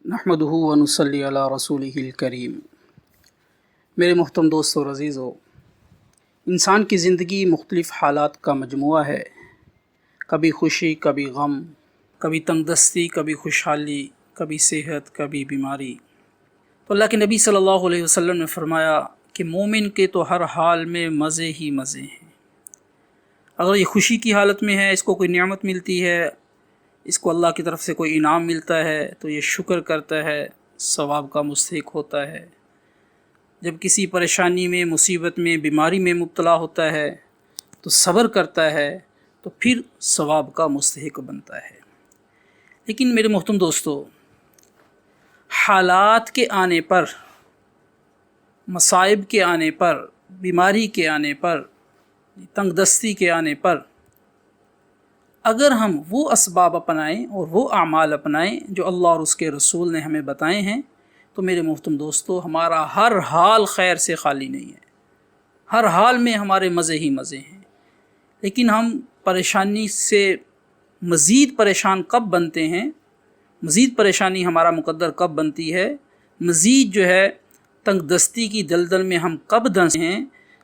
نحمدہ و نصلی علی رسولہ الکریم۔ میرے محترم دوستو اور عزیزو، انسان کی زندگی مختلف حالات کا مجموعہ ہے، کبھی خوشی، کبھی غم، کبھی تنگ دستی، کبھی خوشحالی، کبھی صحت، کبھی بیماری۔ تو اللہ کے نبی صلی اللہ علیہ وسلم نے فرمایا کہ مومن کے تو ہر حال میں مزے ہی مزے ہیں۔ اگر یہ خوشی کی حالت میں ہے، اس کو کوئی نعمت ملتی ہے، اس کو اللہ کی طرف سے کوئی انعام ملتا ہے تو یہ شکر کرتا ہے، ثواب کا مستحق ہوتا ہے۔ جب کسی پریشانی میں، مصیبت میں، بیماری میں مبتلا ہوتا ہے تو صبر کرتا ہے تو پھر ثواب کا مستحق بنتا ہے۔ لیکن میرے محترم دوستو، حالات کے آنے پر، مصائب کے آنے پر، بیماری کے آنے پر، تنگ دستی کے آنے پر اگر ہم وہ اسباب اپنائیں اور وہ اعمال اپنائیں جو اللہ اور اس کے رسول نے ہمیں بتائے ہیں تو میرے محترم دوستو، ہمارا ہر حال خیر سے خالی نہیں ہے، ہر حال میں ہمارے مزے ہی مزے ہیں۔ لیکن ہم پریشانی سے مزید پریشان کب بنتے ہیں، مزید پریشانی ہمارا مقدر کب بنتی ہے، مزید تنگ دستی کی دلدل میں ہم کب دھنستے ہیں،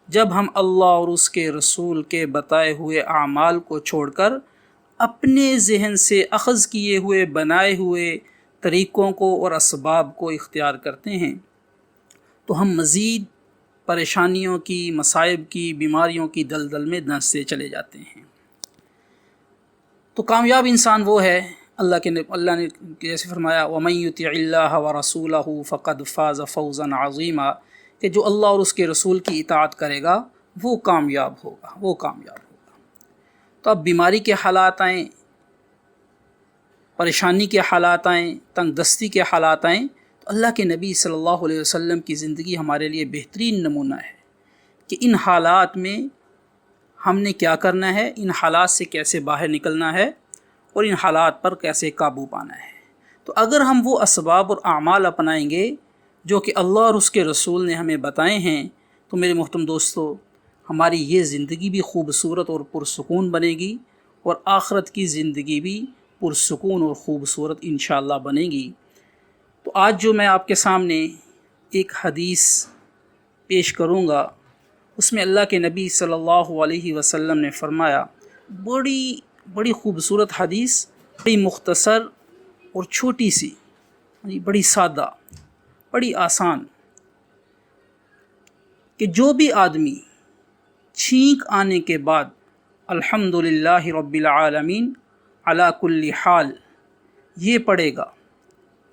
جب ہم اللہ اور اس کے رسول کے بتائے ہوئے اعمال کو چھوڑ کر اپنے ذہن سے اخذ کیے ہوئے بنائے ہوئے طریقوں کو اور اسباب کو اختیار کرتے ہیں، تو ہم مزید پریشانیوں کی، مصائب کی، بیماریوں کی دلدل میں دھنستے چلے جاتے ہیں۔ تو کامیاب انسان وہ ہے، اللہ نے جیسے فرمایا وَمَن يُطِعِ اللَّهَ وَرَسُولَهُ فَقَدْ فَازَ فَوْزًا عَظِيمًا، کہ جو اللہ اور اس کے رسول کی اطاعت کرے گا وہ کامیاب ہوگا، وہ کامیاب ہوگا۔ تو اب بیماری کے حالات آئیں، پریشانی کے حالات آئیں، تنگ دستی کے حالات آئیں تو اللہ کے نبی صلی اللہ علیہ وسلم کی زندگی ہمارے لیے بہترین نمونہ ہے کہ ان حالات میں ہم نے کیا کرنا ہے، ان حالات سے کیسے باہر نکلنا ہے اور ان حالات پر کیسے قابو پانا ہے۔ تو اگر ہم وہ اسباب اور اعمال اپنائیں گے جو کہ اللہ اور اس کے رسول نے ہمیں بتائے ہیں تو میرے محترم دوستو، ہماری یہ زندگی بھی خوبصورت اور پرسکون بنے گی اور آخرت کی زندگی بھی پرسکون اور خوبصورت انشاءاللہ بنے گی۔ تو آج جو میں آپ کے سامنے ایک حدیث پیش کروں گا، اس میں اللہ کے نبی صلی اللہ علیہ وسلم نے فرمایا، بڑی خوبصورت حدیث، بڑی مختصر اور چھوٹی سی، بڑی سادہ، بڑی آسان، کہ جو بھی آدمی چھینک آنے کے بعد الحمدللہ رب العالمین علی کل حال یہ پڑھے گا،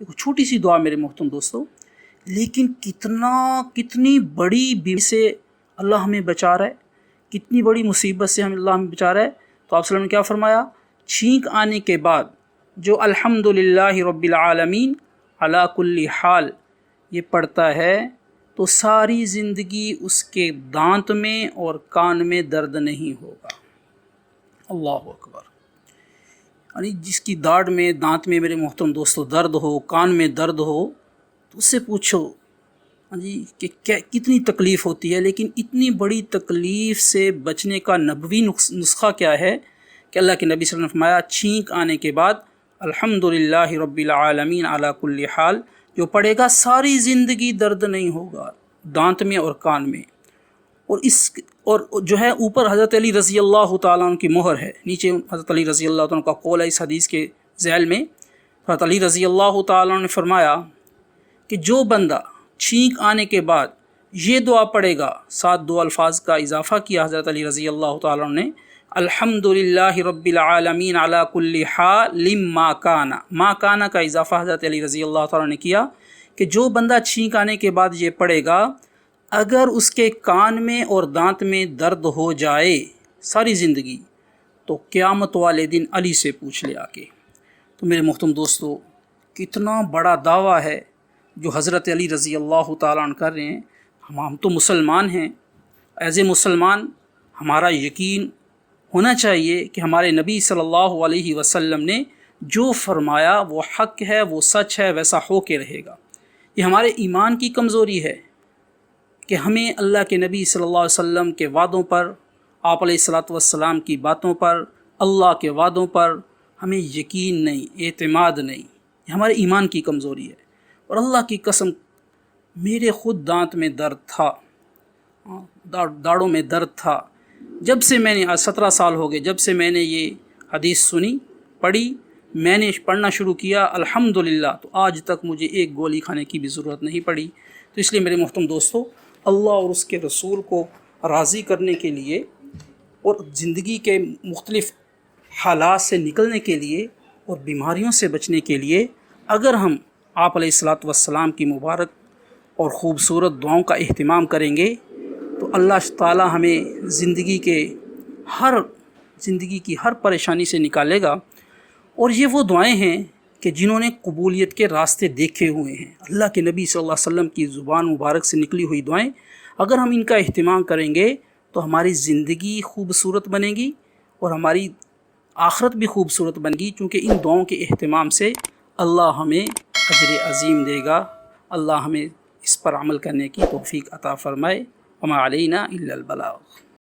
ایک چھوٹی سی دعا میرے محترم دوستو، لیکن کتنی بڑی بیماری سے اللہ ہمیں بچا رہا ہے، کتنی بڑی مصیبت سے اللہ ہمیں بچا رہا ہے۔ تو آپ صلی اللہ علیہ وسلم نے کیا فرمایا، چھینک آنے کے بعد جو الحمدللہ رب العالمین علی کل حال یہ پڑھتا ہے تو ساری زندگی اس کے دانت میں اور کان میں درد نہیں ہوگا۔ اللہ اکبر! یعنی جس کی داڑھ میں، دانت میں میرے محترم دوستو درد ہو، کان میں درد ہو، تو اس سے پوچھو کہ کتنی تکلیف ہوتی ہے، لیکن اتنی بڑی تکلیف سے بچنے کا نبوی نسخہ کیا ہے کہ اللہ کے نبی صلی اللہ علیہ وسلم نے فرمایا، چھینک آنے کے بعد الحمدللہ رب العالمین علی کل حال جو پڑھے گا ساری زندگی درد نہیں ہوگا دانت میں اور کان میں۔ اور اوپر حضرت علی رضی اللہ تعالیٰ عنہ کی مہر ہے، نیچے حضرت علی رضی اللہ تعالیٰ عنہ کا قول ہے اس حدیث کے ذیل میں۔ حضرت علی رضی اللہ تعالیٰ عنہ نے فرمایا کہ جو بندہ چھینک آنے کے بعد یہ دعا پڑھے گا، 7 دو الفاظ کا اضافہ کیا حضرت علی رضی اللہ تعالیٰ عنہ نے، الحمدللہ رب العالمین علی کل حال ما کان، ما کان کا اضافہ حضرت علی رضی اللہ تعالیٰ نے کیا کہ جو بندہ چھینک آنے کے بعد یہ پڑھے گا، اگر اس کے کان میں اور دانت میں درد ہو جائے ساری زندگی تو قیامت والے دن علی سے پوچھ لے آ کے۔ تو میرے محترم دوستو، کتنا بڑا دعویٰ ہے جو حضرت علی رضی اللہ تعالیٰ عنہ کر رہے ہیں۔ ہم تو مسلمان ہیں، ایز اے مسلمان ہمارا یقین ہونا چاہیے کہ ہمارے نبی صلی اللہ علیہ وسلم نے جو فرمایا وہ حق ہے، وہ سچ ہے، ویسا ہو کے رہے گا۔ یہ ہمارے ایمان کی کمزوری ہے کہ ہمیں اللہ کے نبی صلی اللہ علیہ وسلم کے وعدوں پر، آپ علیہ الصلاۃ والسلام کی باتوں پر، اللہ کے وعدوں پر ہمیں یقین نہیں، اعتماد نہیں، یہ ہمارے ایمان کی کمزوری ہے۔ اور اللہ کی قسم میرے خود دانت میں درد تھا، داڑھوں میں درد تھا، جب سے میں نے 17 سال ہو گئے جب سے میں نے یہ حدیث سنی، پڑھی، میں نے پڑھنا شروع کیا الحمدللہ، تو آج تک مجھے ایک گولی کھانے کی بھی ضرورت نہیں پڑی۔ تو اس لیے میرے محترم دوستو، اللہ اور اس کے رسول کو راضی کرنے کے لیے اور زندگی کے مختلف حالات سے نکلنے کے لیے اور بیماریوں سے بچنے کے لیے اگر ہم آپ علیہ الصلاۃ والسلام کی مبارک اور خوبصورت دعاؤں کا اہتمام کریں گے تو اللہ تعالی ہمیں زندگی کی ہر پریشانی سے نکالے گا۔ اور یہ وہ دعائیں ہیں کہ جنہوں نے قبولیت کے راستے دیکھے ہوئے ہیں، اللہ کے نبی صلی اللہ علیہ وسلم کی زبان مبارک سے نکلی ہوئی دعائیں، اگر ہم ان کا اہتمام کریں گے تو ہماری زندگی خوبصورت بنے گی اور ہماری آخرت بھی خوبصورت بنے گی، کیونکہ ان دعاؤں کے اہتمام سے اللہ ہمیں اجر عظیم دے گا۔ اللہ ہمیں اس پر عمل کرنے کی توفیق عطا فرمائے۔ وما علینا الا البلاغ۔